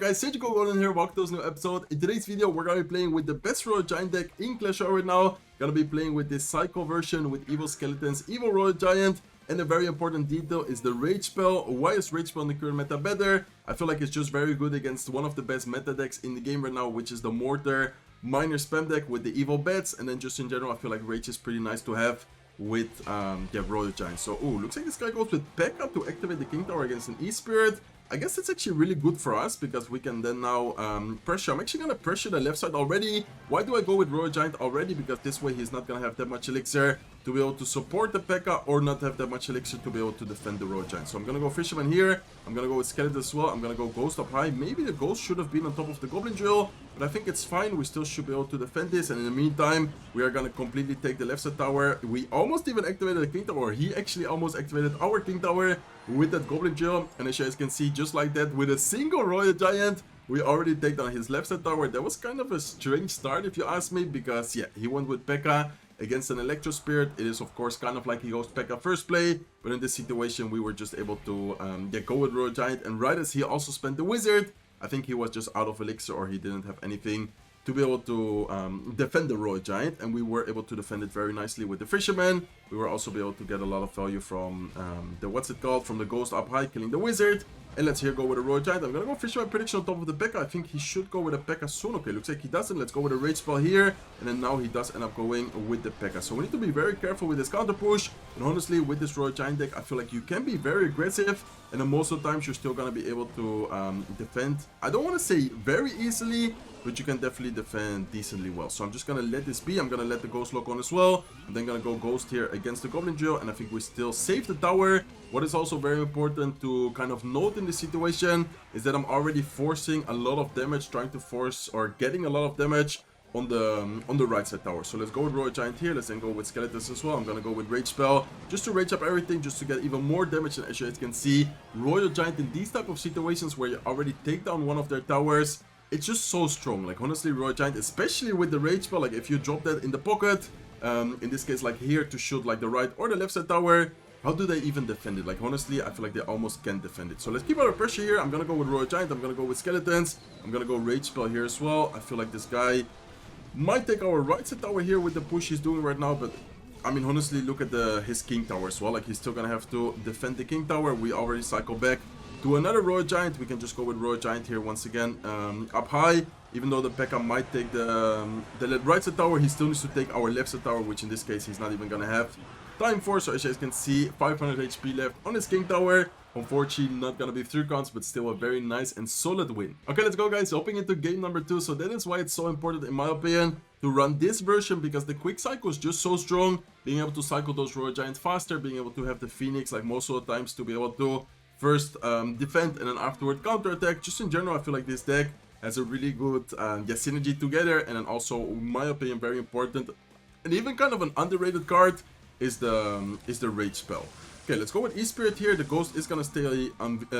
on guys, Golem here, welcome to this new episode. In today's video, we're gonna be playing with the best Royal Giant deck in Clash Royale right now. Gonna be playing with this Psycho version with Evil Skeletons, Evil Royal Giant, and a very important detail is the Rage spell. Why is Rage spell in the current meta better? I feel like it's just very good against one of the best meta decks in the game right now, which is the Mortar minor spam deck with the Evil Bats, and then just in general, I feel like Rage is pretty nice to have with Royal Giant. So, looks like this guy goes with Pekka to activate the King Tower against an E-Spirit. I guess it's actually really good for us because we can then now pressure. I'm actually going to pressure the left side already. Why do I go with Royal Giant already? Because this way he's not going to have that much elixir to be able to support the Pekka or not have that much elixir to be able to defend the Royal Giant. So I'm going to go Fisherman here. I'm going to go with Skeleton as well. I'm going to go Ghost up high. Maybe the Ghost should have been on top of the Goblin drill, but I think it's fine. We still should be able to defend this. And in the meantime, we are going to completely take the left side tower. We almost even activated the King Tower. He actually almost activated our King Tower with that Goblin drill. And as you guys can see, just like that, with a single Royal Giant, we already take down his left side tower. That was kind of a strange start if you ask me, because yeah, he went with Pekka against an Electro Spirit. It is of course kind of like he goes Pekka first play, but in this situation we were just able to go with Royal Giant. And right as he also spent the Wizard, I think he was just out of elixir or he didn't have anything to be able to defend the Royal Giant, and we were able to defend it very nicely with the Fisherman. We were also able to get a lot of value from from the Ghost up high, killing the Wizard. And let's here go with a Royal Giant. I'm gonna go Fisherman prediction on top of the Pekka. I think he should go with a Pekka soon. Okay, looks like he doesn't. Let's go with a Rage spell here, and then now he does end up going with the Pekka. So we need to be very careful with this counter push. And honestly, with this Royal Giant deck, I feel like you can be very aggressive, and then most of the times you're still gonna be able to defend. I don't want to say very easily, but you can definitely defend decently well. So I'm just gonna let this be. I'm gonna let the Ghost lock on as well. I'm then gonna go Ghost here against the Goblin drill, and I think we still save the tower. What is also very important to kind of note in this situation is that I'm already forcing a lot of damage, trying to force or getting a lot of damage on the right side tower. So let's go with Royal Giant here. Let's then go with Skeletons as well. I'm gonna go with Rage spell just to rage up everything, just to get even more damage. And as you guys can see, Royal Giant in these type of situations where you already take down one of their towers, it's just so strong. Like honestly, Royal Giant, especially with the Rage spell, like if you drop that in the pocket, in this case like here to shoot like the right or the left side tower, how do they even defend it? Like honestly, I feel like they almost can't defend it. So let's keep our pressure here. I'm gonna go with Royal Giant. I'm gonna go with Skeletons. I'm gonna go Rage spell here as well. I feel like this guy might take our right side tower here with the push he's doing right now, but I mean honestly, look at his King Tower as well. Like he's still gonna have to defend the King Tower. We already cycle back to another Royal Giant. We can just go with Royal Giant here once again up high. Even though the Pekka might take the right side tower, he still needs to take our left side tower, which in this case he's not even gonna have time for. So as you guys can see, 500 HP left on his King Tower. Unfortunately, not gonna be 3 counts, but still a very nice and solid win. Okay, let's go guys, hopping into game number 2. So that is why it's so important in my opinion to run this version, because the quick cycle is just so strong. Being able to cycle those Royal Giants faster, being able to have the Phoenix like most of the times to be able to first defend and then afterward counter attack. Just in general, I feel like this deck has a really good synergy together. And then also, in my opinion, very important and even kind of an underrated card is the Rage spell. Okay, let's go with E-Spirit here. The Ghost is gonna stay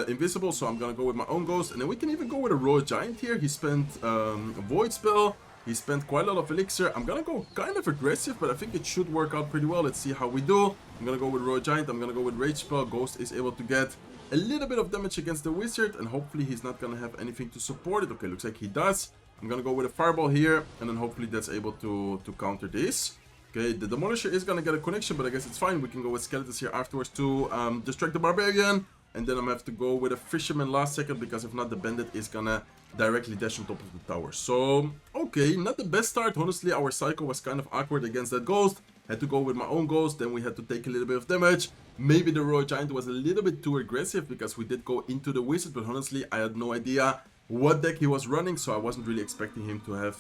invisible, so I'm gonna go with my own Ghost. And then we can even go with a Royal Giant here. He spent a Void spell. He spent quite a lot of elixir. I'm gonna go kind of aggressive, but I think it should work out pretty well. Let's see how we do. I'm gonna go with Royal Giant. I'm gonna go with Rage spell. Ghost is able to get a little bit of damage against the Wizard, and hopefully he's not gonna have anything to support it. Okay, looks like he does. I'm gonna go with a Fireball here, and then hopefully that's able to counter this. Okay, the Demolisher is gonna get a connection, but I guess it's fine. We can go with Skeletons here afterwards to distract the Barbarian. And then I'm gonna have to go with a Fisherman last second, because if not, the Bandit is gonna directly dash on top of the tower. So, okay, not the best start. Honestly, our cycle was kind of awkward against that Ghost. Had to go with my own Ghost, then we had to take a little bit of damage. Maybe the Royal Giant was a little bit too aggressive, because we did go into the Wizard, but honestly, I had no idea what deck he was running, so I wasn't really expecting him to have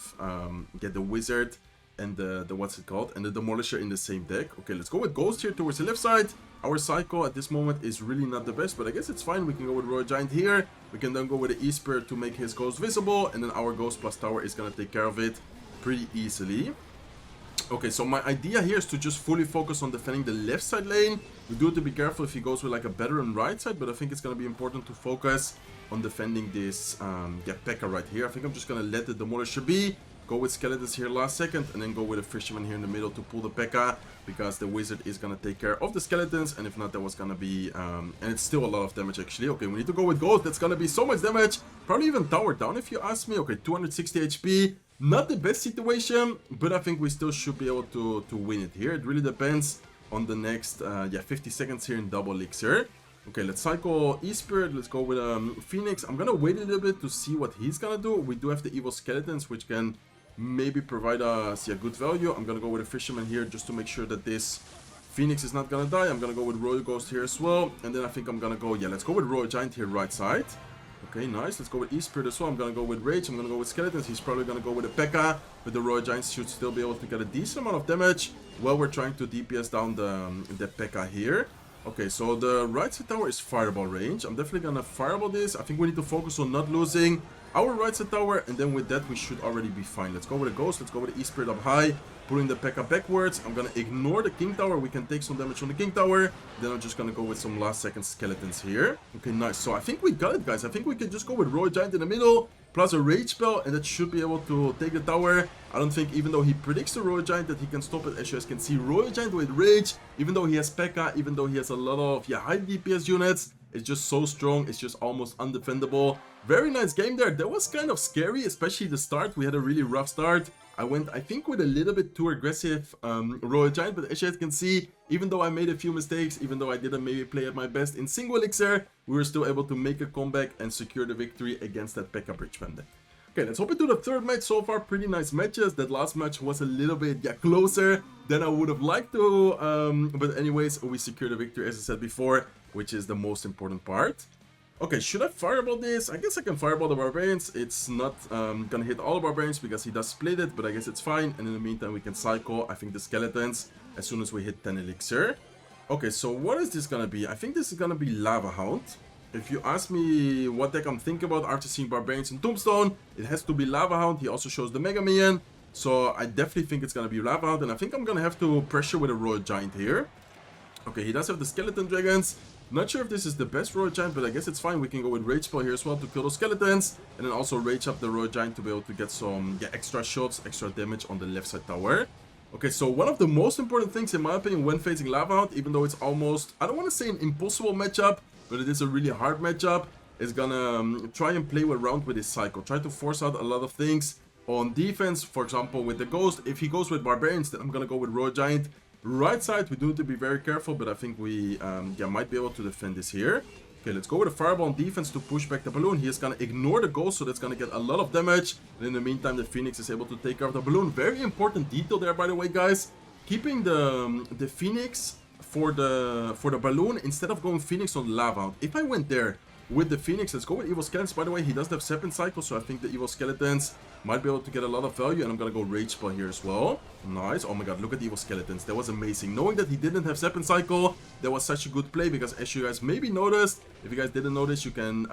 get the Wizard and the and the Demolisher in the same deck. Okay, let's go with Ghost here towards the left side. Our cycle at this moment is really not the best, but I guess it's fine. We can go with Royal Giant here. We can then go with the E-Spirit to make his Ghost visible, and then our Ghost plus tower is gonna take care of it pretty easily. Okay, so my idea here is to just fully focus on defending the left side lane. We do have to be careful if he goes with like a veteran right side, but I think it's gonna be important to focus on defending this Pekka right here. I think I'm just gonna let the Demolisher be. go with skeletons here last second, and then go with a fisherman here in the middle to pull the Pekka, because the wizard is gonna take care of the skeletons, and if not, that was gonna be, and it's still a lot of damage actually. Okay, we need to go with gold. That's gonna be so much damage, probably even tower down if you ask me. Okay, 260 HP, not the best situation, but I think we still should be able to win it here. It really depends on the next, 50 seconds here in double elixir. Okay, let's cycle E-Spirit. Let's go with Phoenix. I'm gonna wait a little bit to see what he's gonna do. We do have the evil skeletons, which can maybe provide us good value. I'm gonna go with a fisherman here just to make sure that this Phoenix is not gonna die. I'm gonna go with Royal Ghost here as well, and then I think I'm gonna go, let's go with Royal Giant here right side. Okay, nice. Let's go with E-Spirit as well. I'm gonna go with Rage. I'm gonna go with Skeletons. He's probably gonna go with a Pekka, but the Royal Giants should still be able to get a decent amount of damage while we're trying to DPS down the Pekka here. Okay, so the right side tower is fireball range. I'm definitely gonna fireball this. I think we need to focus on not losing our right side tower, and then with that we should already be fine. Let's go with a Ghost. Let's go with the E-Spirit up high, pulling the Pekka backwards. I'm gonna ignore the King Tower. We can take some damage on the King Tower. Then I'm just gonna go with some last second skeletons here. Okay, nice. So I think we got it, guys. I think we can just go with Royal Giant in the middle, plus a Rage Spell, and that should be able to take the tower. I don't think, even though he predicts the Royal Giant, that he can stop it. As you guys can see, Royal Giant with Rage, even though he has Pekka, even though he has a lot of high DPS units, it's just so strong. It's just almost undefendable. Very nice game there. That was kind of scary, especially the start. We had a really rough start. I went, I think, with a little bit too aggressive Royal Giant, but as you guys can see, even though I made a few mistakes, even though I didn't maybe play at my best in single elixir, we were still able to make a comeback and secure the victory against that Pekka Bridgeman deck. Okay, let's hop into the third match. So far, pretty nice matches. That last match was a little bit closer than I would have liked to, but anyways, we secured the victory, as I said before, which is the most important part. Okay, should I fireball this? I guess I can fireball the barbarians. It's not gonna hit all the barbarians because he does split it, but I guess it's fine. And in the meantime, we can cycle, I think, the skeletons as soon as we hit 10 elixir. Okay, so what is this gonna be? I think this is gonna be Lava Hound. If you ask me what deck I'm thinking about after seeing barbarians and Tombstone, it has to be Lava Hound. He also shows the Mega Minion, so I definitely think it's gonna be Lava Hound, and I think I'm gonna have to pressure with a Royal Giant here. Okay, he does have the Skeleton Dragons. Not sure if this is the best Royal Giant, but I guess it's fine. We can go with Rage Spell here as well to kill those skeletons, and then also Rage up the Royal Giant to be able to get some extra shots, extra damage on the left side tower. Okay, so one of the most important things in my opinion when facing Lava Hound, even though it's almost, I don't want to say an impossible matchup, but it is a really hard matchup, is gonna try and play around with his cycle. Try to force out a lot of things on defense. For example, with the Ghost, if he goes with Barbarians, then I'm gonna go with Royal Giant. Right side, we do need to be very careful, but I think we might be able to defend this here. Okay, let's go with a Fireball on defense to push back the Balloon. He is gonna ignore the Ghost, so that's gonna get a lot of damage. And in the meantime, the Phoenix is able to take care of the Balloon. Very important detail there, by the way, guys. Keeping the Phoenix for the Balloon instead of going Phoenix on Lava. If I went there with the Phoenix, let's go with Evil Skeletons. By the way, he does have Serpent Cycle, so I think the Evil Skeletons might be able to get a lot of value, and I'm gonna go Rage Spell here as well. Nice. Oh my god, look at the Evil Skeletons. That was amazing. Knowing that he didn't have Serpent Cycle, that was such a good play, because as you guys maybe noticed, if you guys didn't notice, you can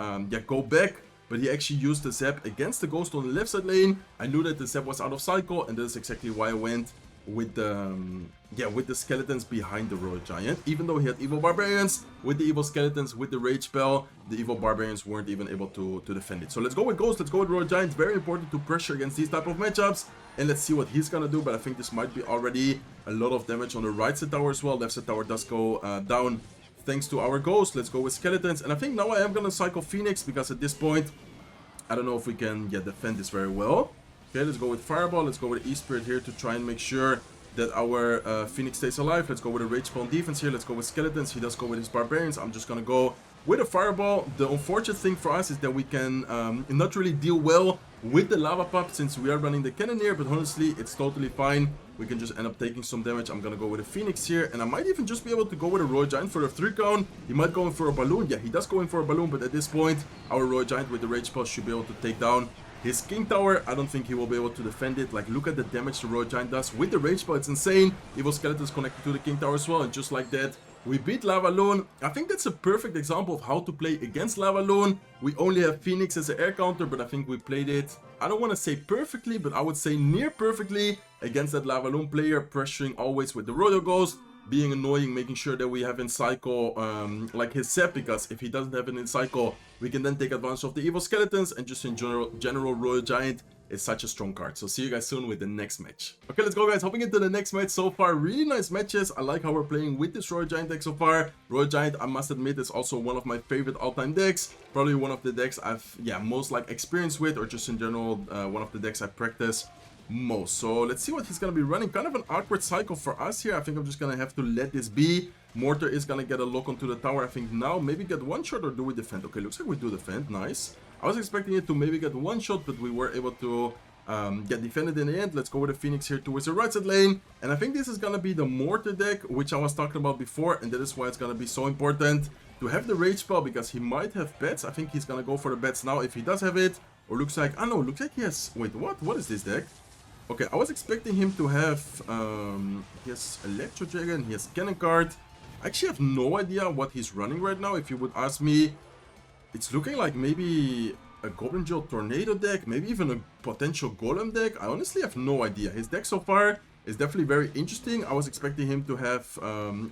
go back, but he actually used the Zap against the Ghost on the left side lane. I knew that the Zap was out of cycle, and that's exactly why I went with the skeletons behind the Royal Giant. Even though he had evil barbarians, with the evil skeletons, with the rage spell, the evil barbarians weren't even able to defend it. So let's go with Ghost, let's go with Royal Giant. Very important to pressure against these type of matchups, and let's see what he's gonna do. But I think this might be already a lot of damage on the right side tower as well. Left side tower does go down thanks to our Ghost. Let's go with skeletons, and I think now I am gonna cycle Phoenix, because at this point I don't know if we can defend this very well. Okay, let's go with Fireball. Let's go with E-Spirit here to try and make sure that our Phoenix stays alive. Let's go with a Rage Spawn defense here. Let's go with Skeletons. He does go with his Barbarians. I'm just going to go with a Fireball. The unfortunate thing for us is that we can not really deal well with the Lava Pop since we are running the Cannoneer, but honestly, it's totally fine. We can just end up taking some damage. I'm going to go with a Phoenix here, and I might even just be able to go with a Royal Giant for the 3 count. He might go in for a Balloon. Yeah, he does go in for a Balloon, but at this point, our Royal Giant with the Rage Spell should be able to take down his King Tower. I don't think he will be able to defend it. Like, look at the damage the Royal Giant does with the Rage Spell. It's insane. Evil Skeletons connected to the King Tower as well, and just like that, we beat Lavaloon. I think that's a perfect example of how to play against Lavaloon. We only have Phoenix as an air counter, but I think we played it, I don't want to say perfectly, but I would say near perfectly against that Lavaloon player, pressuring always with the Royal Ghost, being annoying, making sure that we have in cycle like his set, because if he doesn't have it in cycle, we can then take advantage of the evil skeletons, and just in general Royal Giant is such a strong card. So see you guys soon with the next match. Okay, let's go guys, hopping into the next match. So far, really nice matches. I like how we're playing with this Royal Giant deck so far. Royal Giant, I must admit, is also one of my favorite all-time decks. Probably one of the decks I've, most like experience with, or just in general, one of the decks I practice most. So let's see what he's gonna be running. Kind of an awkward cycle for us here. I think I'm just gonna have to let this be. Mortar is gonna get a lock onto the tower, I think now. Maybe get one shot, or do we defend? Okay, looks like we do defend. Nice. I was expecting it to maybe get one shot, but we were able to get defended in the end. Let's go with the Phoenix here towards the right side lane. And I think this is gonna be the Mortar deck, which I was talking about before, and that is why it's gonna be so important to have the rage spell, because he might have bets. I think he's gonna go for the bets now if he does have it. Or looks like, no, looks like he has, wait, what is this deck? Okay, I was expecting him to have, he has Electro Dragon, he has Cannon Card. I actually have no idea what he's running right now. If you would ask me, it's looking like maybe a Goblin Drill Tornado deck, maybe even a potential Golem deck. I honestly have no idea. His deck so far is definitely very interesting. I was expecting him to have,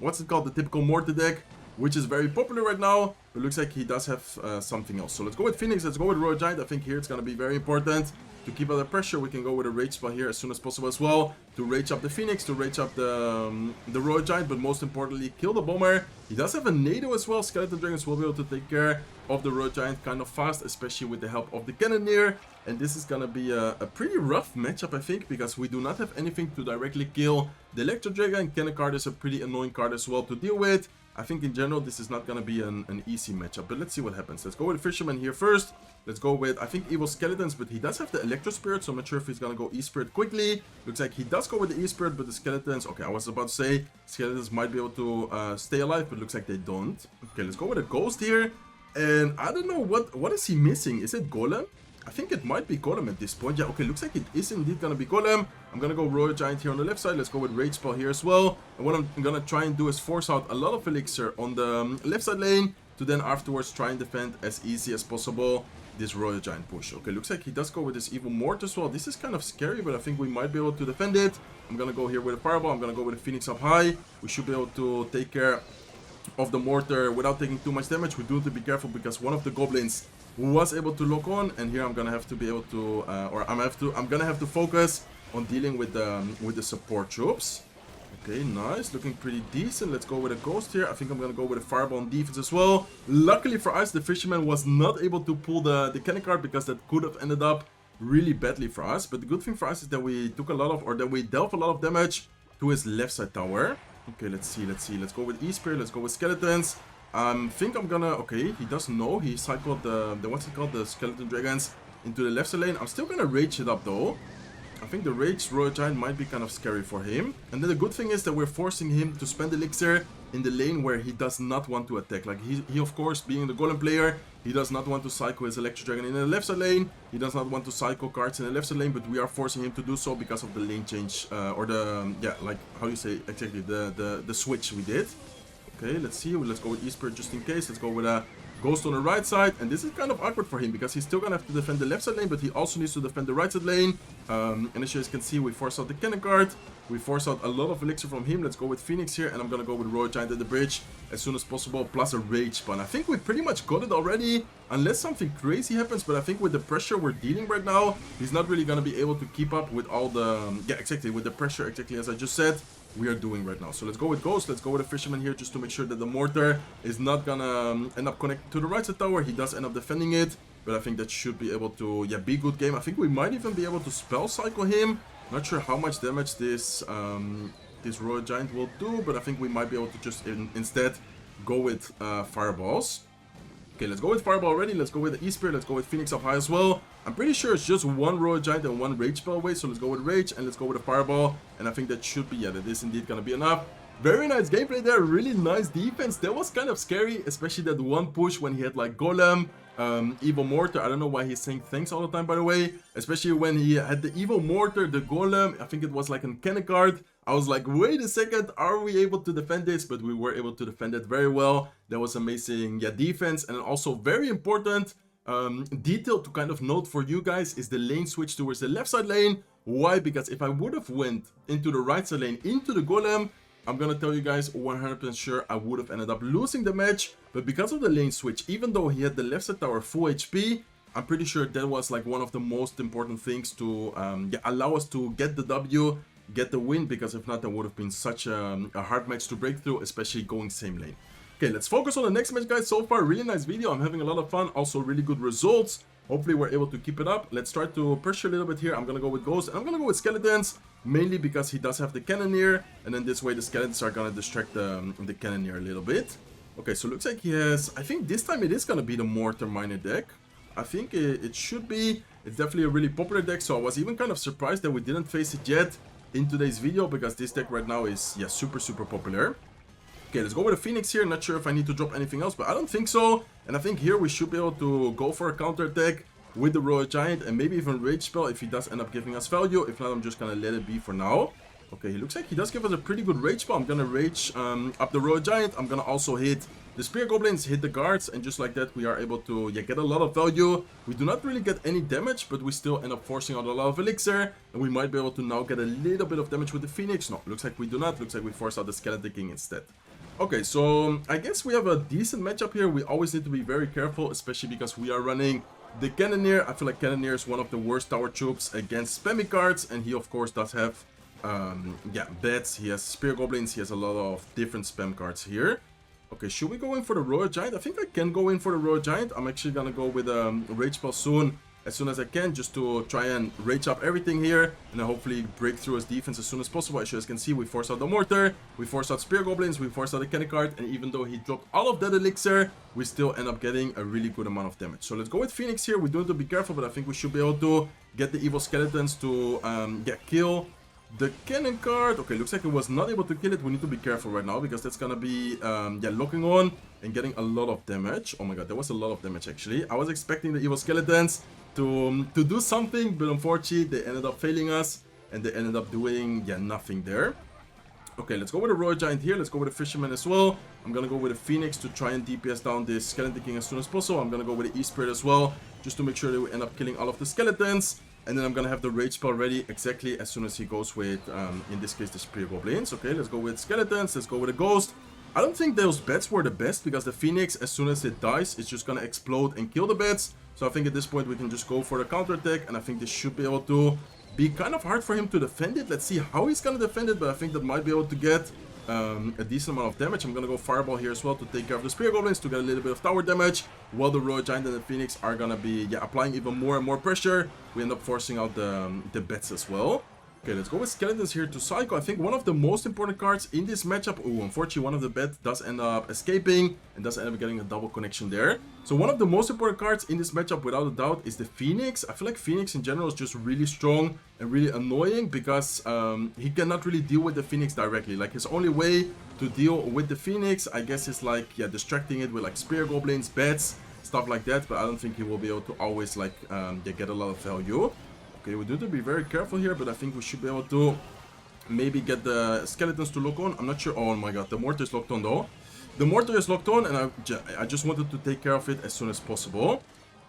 what's it called, the typical Mortar deck, which is very popular right now. It looks like he does have something else. So let's go with Phoenix, let's go with Royal Giant. I think here it's going to be very important to keep out the pressure. We can go with a rage spell here as soon as possible as well, to rage up the Phoenix, to rage up the Royal Giant, but most importantly, kill the Bomber. He does have a Nado as well. Skeleton Dragons will be able to take care of the Royal Giant kind of fast, especially with the help of the Cannoneer. And this is gonna be a pretty rough matchup, I think, because we do not have anything to directly kill the Electro Dragon. Cannon card is a pretty annoying card as well to deal with. I think in general this is not gonna be an easy matchup, but let's see what happens. Let's go with Fisherman here first. Let's go with, I think, Evil Skeletons, but he does have the Electro Spirit, so I'm not sure if he's gonna go E-Spirit quickly. Looks like he does go with the E-Spirit, but the Skeletons, okay, I was about to say Skeletons might be able to stay alive, but looks like they don't. Okay, let's go with a Ghost here, and I don't know, what is he missing? Is it Golem? I think it might be Golem at this point. Yeah, okay, looks like it is indeed gonna be Golem. I'm gonna go Royal Giant here on the left side. Let's go with Rage Spell here as well. And what I'm gonna try and do is force out a lot of Elixir on the left side lane, to then afterwards try and defend as easy as possible this Royal Giant push. Okay, looks like he does go with this Evil Mortar as well. This is kind of scary, but I think we might be able to defend it. I'm gonna go here with a Fireball. I'm gonna go with a Phoenix up high. We should be able to take care of the Mortar without taking too much damage. We do have to be careful because one of the Goblins was able to lock on, and here I'm gonna have to be able to, I'm gonna have to focus on dealing with the support troops. Okay, nice, looking pretty decent. Let's go with a Ghost here. I think I'm gonna go with a Fireball on defense as well. Luckily for us, the Fisherman was not able to pull the Cannon card, because that could have ended up really badly for us. But the good thing for us is that we took a lot of, or that we dealt a lot of damage to his left side tower. Okay, let's see. Let's go with E-Spirit, let's go with Skeletons. Think I'm gonna, okay, he does know, he cycled the what's it called, the Skeleton Dragons into the left side lane. I'm still gonna rage it up though. I think the Rage Royal Giant might be kind of scary for him. And then the good thing is that we're forcing him to spend Elixir in the lane where he does not want to attack. Like, he of course, being the Golem player, he does not want to cycle his Electro Dragon in the left side lane. He does not want to cycle cards in the left side lane, but we are forcing him to do so because of the lane change, or the, like, how you say, exactly, the switch we did. Okay, let's see, let's go with E-Spirit just in case. Let's go with a Ghost on the right side, and this is kind of awkward for him because he's still gonna have to defend the left side lane, but he also needs to defend the right side lane. And as you guys can see, we force out the Cannon card, we force out a lot of Elixir from him. Let's go with Phoenix here, and I'm gonna go with Royal Giant at the bridge as soon as possible, plus a Rage Spell. I think we pretty much got it already, unless something crazy happens, but I think with the pressure we're dealing right now, he's not really gonna be able to keep up with all the, exactly, with the pressure, exactly as I just said, we are doing right now. So let's go with Ghost, let's go with a Fisherman here, just to make sure that the Mortar is not gonna end up connected to the right side tower. He does end up defending it, but I think that should be able to, be a good game. I think we might even be able to spell cycle him. Not sure how much damage this this Royal Giant will do, but I think we might be able to just instead go with Fireballs. Okay, let's go with Fireball already. Let's go with the E-Spirit. Let's go with Phoenix up high as well. I'm pretty sure it's just one Royal Giant and one Rage Spell away. So let's go with Rage and let's go with a Fireball. And I think that should be, that is indeed going to be enough. Very nice gameplay there. Really nice defense. That was kind of scary, especially that one push when he had like Golem, Evil Mortar. I don't know why he's saying thanks all the time, by the way. Especially when he had the Evil Mortar, the Golem. I think it was like a Cannon card. I was like, wait a second, are we able to defend this? But we were able to defend it very well. That was amazing, defense. And also very important detail to kind of note for you guys is the lane switch towards the left side lane. Why? Because if I would have went into the right side lane, into the Golem, I'm gonna tell you guys 100% sure I would have ended up losing the match. But because of the lane switch, even though he had the left side tower full HP, I'm pretty sure that was like one of the most important things to allow us to get the W, get the win, because if not, that would have been such a hard match to break through, especially going same lane. Okay, let's focus on the next match, guys. So far, really nice video. I'm having a lot of fun. Also, really good results. Hopefully, we're able to keep it up. Let's try to pressure a little bit here. I'm going to go with Ghost, and I'm going to go with Skeletons, mainly because he does have the Cannoneer, and then this way the Skeletons are going to distract the Cannoneer a little bit. Okay, so looks like he has... I think this time it is going to be the Mortar Miner deck. I think it should be. It's definitely a really popular deck, so I was even kind of surprised that we didn't face it yet in today's video, because this deck right now is, yeah, super popular. Okay, let's go with a Phoenix here. Not sure if I need to drop anything else, but I don't think so. And I think here we should be able to go for a counter attack with the Royal Giant, and maybe even Rage Spell if he does end up giving us value. If not, I'm just gonna let it be for now. Okay, he looks like he does give us a pretty good Rage Spell. I'm gonna Rage up the Royal Giant. I'm gonna also hit the Spear Goblins, hit the guards, and just like that we are able to get a lot of value. We do not really get any damage, but we still end up forcing out a lot of Elixir, and we might be able to now get a little bit of damage with the Phoenix. No, looks like we do not. Looks like we force out the Skeleton King instead. Okay, so I guess we have a decent matchup here. We always need to be very careful, especially because we are running the Cannoneer. I feel like Cannoneer is one of the worst tower troops against spammy cards, and he of course does have bats. He has Spear Goblins. He has a lot of different spam cards here. Okay, should we go in for the Royal Giant? I think I can go in for the Royal Giant. I'm actually gonna go with Rage Spell as soon as I can, just to try and rage up everything here, and then hopefully break through his defense as soon as possible. As you guys can see, we force out the Mortar, we force out Spear Goblins, we force out the Cannon card, and even though he dropped all of that Elixir, we still end up getting a really good amount of damage. So let's go with Phoenix here. We do need to be careful, but I think we should be able to get the Evil Skeletons to kill the Cannon card. Okay, looks like it was not able to kill it. We need to be careful right now, because that's gonna be locking on and getting a lot of damage. Oh my god, that was a lot of damage actually. I was expecting the Evil Skeletons to do something, but unfortunately they ended up failing us, and they ended up doing nothing there. Okay, let's go with a Royal Giant here. Let's go with a Fisherman as well. I'm gonna go with a Phoenix to try and DPS down this Skeleton King as soon as possible. I'm gonna go with the E-Spirit as well, just to make sure that we end up killing all of the Skeletons. And then I'm gonna have the Rage Spell ready exactly as soon as he goes with, in this case, the Spear Goblins. Okay, let's go with Skeletons. Let's go with a Ghost. I don't think those bats were the best, because the Phoenix, as soon as it dies, it's just gonna explode and kill the bats. So I think at this point we can just go for the counter attack, and I think this should be able to be kind of hard for him to defend it. Let's see how he's gonna defend it, but I think that might be able to get a decent amount of damage. I'm gonna go Fireball here as well to take care of the Spear Goblins to get a little bit of tower damage, while the Royal Giant and the Phoenix are gonna be applying even more and more pressure. We end up forcing out the bats as well. Okay, let's go with Skeletons here to Psycho. I think one of the most important cards in this matchup. Oh, unfortunately, one of the bats does end up escaping and does end up getting a double connection there. So one of the most important cards in this matchup, without a doubt, is the Phoenix. I feel like Phoenix in general is just really strong and really annoying, because he cannot really deal with the Phoenix directly. Like, his only way to deal with the Phoenix, I guess, is like, distracting it with like Spear Goblins, bats, stuff like that. But I don't think he will be able to always like get a lot of value. Okay, we do have to be very careful here, but I think we should be able to maybe get the Skeletons to lock on. I'm not sure. Oh my god, the Mortar is locked on though. The Mortar is locked on, and I just wanted to take care of it as soon as possible.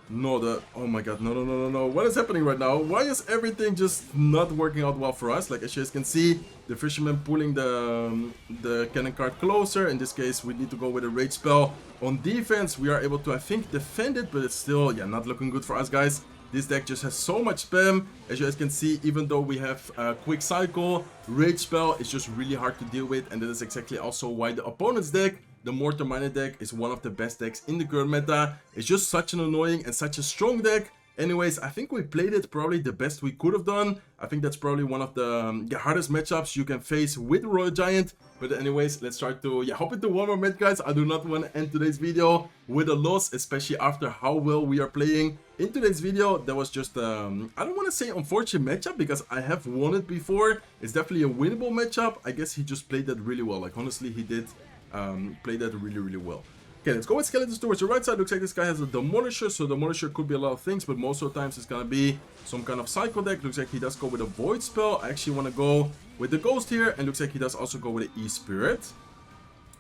No, oh my god, no. What is happening right now? Why is everything just not working out well for us? Like, as you guys can see, the Fisherman pulling the Cannon card closer. In this case, we need to go with a Rage Spell on defense. We are able to, I think, defend it, but it's still, not looking good for us, guys. This deck just has so much spam. As you guys can see, even though we have Quick Cycle, Rage Spell is just really hard to deal with. And that is exactly also why the opponent's deck, the Mortar Miner deck, is one of the best decks in the current meta. It's just such an annoying and such a strong deck. Anyways, I think we played it probably the best we could have done. I think that's probably one of the hardest matchups you can face with Royal Giant. But anyways, let's try to hop into one more match, guys. I do not want to end today's video with a loss, especially after how well we are playing. In today's video, that was just, I don't want to say unfortunate matchup, because I have won it before. It's definitely a winnable matchup. I guess he just played that really well. Like, honestly, he did play that really well. Okay, let's go with Skeletons towards the right side. Looks like this guy has a Demolisher, so Demolisher could be a lot of things, but most of the times it's gonna be some kind of Psycho deck. Looks like he does go with a Void Spell. I actually want to go with the Ghost here, and looks like he does also go with the E-Spirit.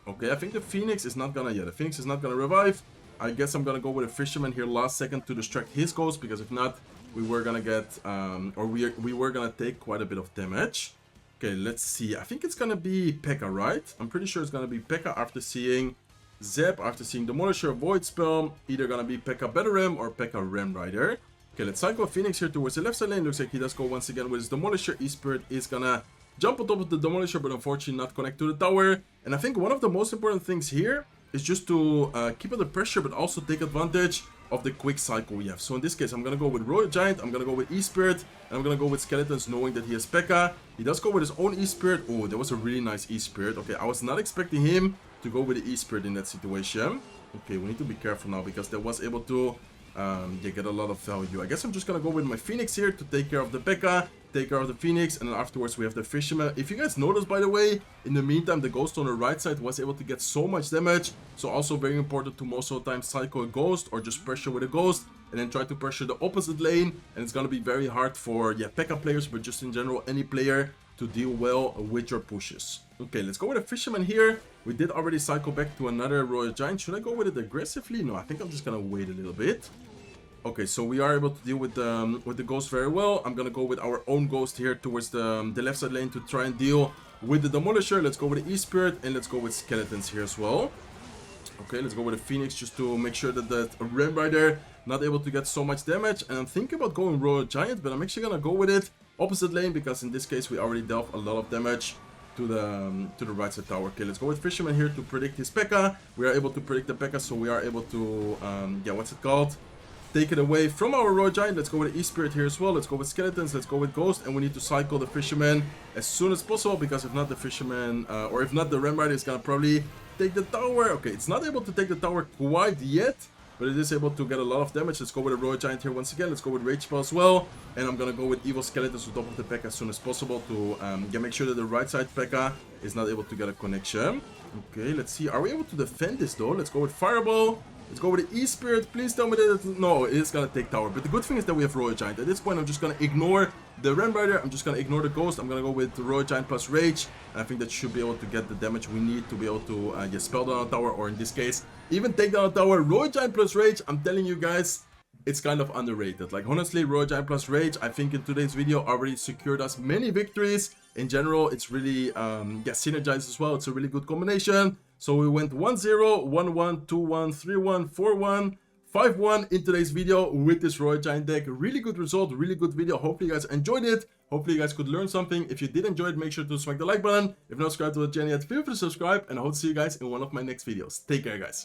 Okay, I think the Phoenix is not gonna, the Phoenix is not gonna revive. I guess I'm gonna go with a Fisherman here last second to distract his Ghost, because if not, we were gonna get, we were gonna take quite a bit of damage. Okay, let's see. I think it's gonna be Pekka, right? I'm pretty sure it's gonna be Pekka after seeing Zap after seeing Demolisher, Void Spell, either gonna be Pekka Ram or Pekka Ram Rider. Okay, let's cycle Phoenix here towards the left side lane. Looks like he does go once again with his Demolisher. E-Spirit is gonna jump on top of the Demolisher, but unfortunately not connect to the tower. And I think one of the most important things here is just to keep under pressure, but also take advantage of the quick cycle we have. So in this case, I'm gonna go with Royal Giant, I'm gonna go with E-Spirit, and I'm gonna go with Skeletons, knowing that he has Pekka. He does go with his own E-Spirit. Oh, that was a really nice E-Spirit. Okay, I was not expecting him to go with the E-Spirit in that situation. Okay, we need to be careful now, because that was able to get a lot of value. I guess I'm just gonna go with my Phoenix here to take care of the Pekka, take care of the Phoenix, and then afterwards we have the Fisherman. If you guys noticed, by the way, in the meantime, the Ghost on the right side was able to get so much damage. So also very important to most of the time cycle a Ghost or just pressure with a Ghost, and then try to pressure the opposite lane. And it's gonna be very hard for, yeah, Pekka players, but just in general, any player to deal well with your pushes. Okay, let's go with a Fisherman here. We did already cycle back to another Royal Giant. Should I go with it aggressively? No, I think I'm just gonna wait a little bit. Okay, so we are able to deal with the Ghost very well. I'm gonna go with our own Ghost here towards the left side lane to try and deal with the Demolisher. Let's go with the E-Spirit, and let's go with Skeletons here as well. Okay, let's go with the Phoenix just to make sure that that Ram Rider not able to get so much damage. And I'm thinking about going Royal Giant, but I'm actually gonna go with it opposite lane, because in this case we already dealt a lot of damage to the right side tower. Okay, let's go with Fisherman here to predict his Pekka. We are able to predict the Pekka, so we are able to yeah, what's it called? Take it away from our Royal Giant. Let's go with the E-Spirit here as well. Let's go with Skeletons. Let's go with Ghost. And we need to cycle the Fisherman as soon as possible, because if not, the Fisherman, or if not, the Ram Rider is gonna probably take the tower. Okay, it's not able to take the tower quite yet, but it is able to get a lot of damage. Let's go with a Royal Giant here once again. Let's go with Rage Spell as well. And I'm gonna go with Evil Skeletons on top of the Pekka as soon as possible to yeah, make sure that the right side Pekka is not able to get a connection. Okay, let's see. Are we able to defend this though? Let's go with Fireball. Let's go with the E-Spirit. Please tell me that no, it is gonna take tower. But the good thing is that we have Royal Giant. At this point, I'm just gonna ignore the Ram Rider. I'm just gonna ignore the Ghost. I'm gonna go with the Royal Giant plus Rage. And I think that should be able to get the damage we need to be able to just spell down a tower, or in this case, even take down a tower. Royal Giant plus Rage, I'm telling you guys, it's kind of underrated. Like, honestly, Royal Giant plus Rage, I think in today's video already secured us many victories. In general, it's really, yeah, synergized as well. It's a really good combination. So we went 1-0, 1-1, 2-1, 3-1, 4-1, 5-1 in today's video with this Royal Giant deck. Really good result, really good video. Hopefully you guys enjoyed it. Hopefully you guys could learn something. If you did enjoy it, make sure to smack the like button. If not subscribed to the channel yet, feel free to subscribe. And I hope to see you guys in one of my next videos. Take care, guys.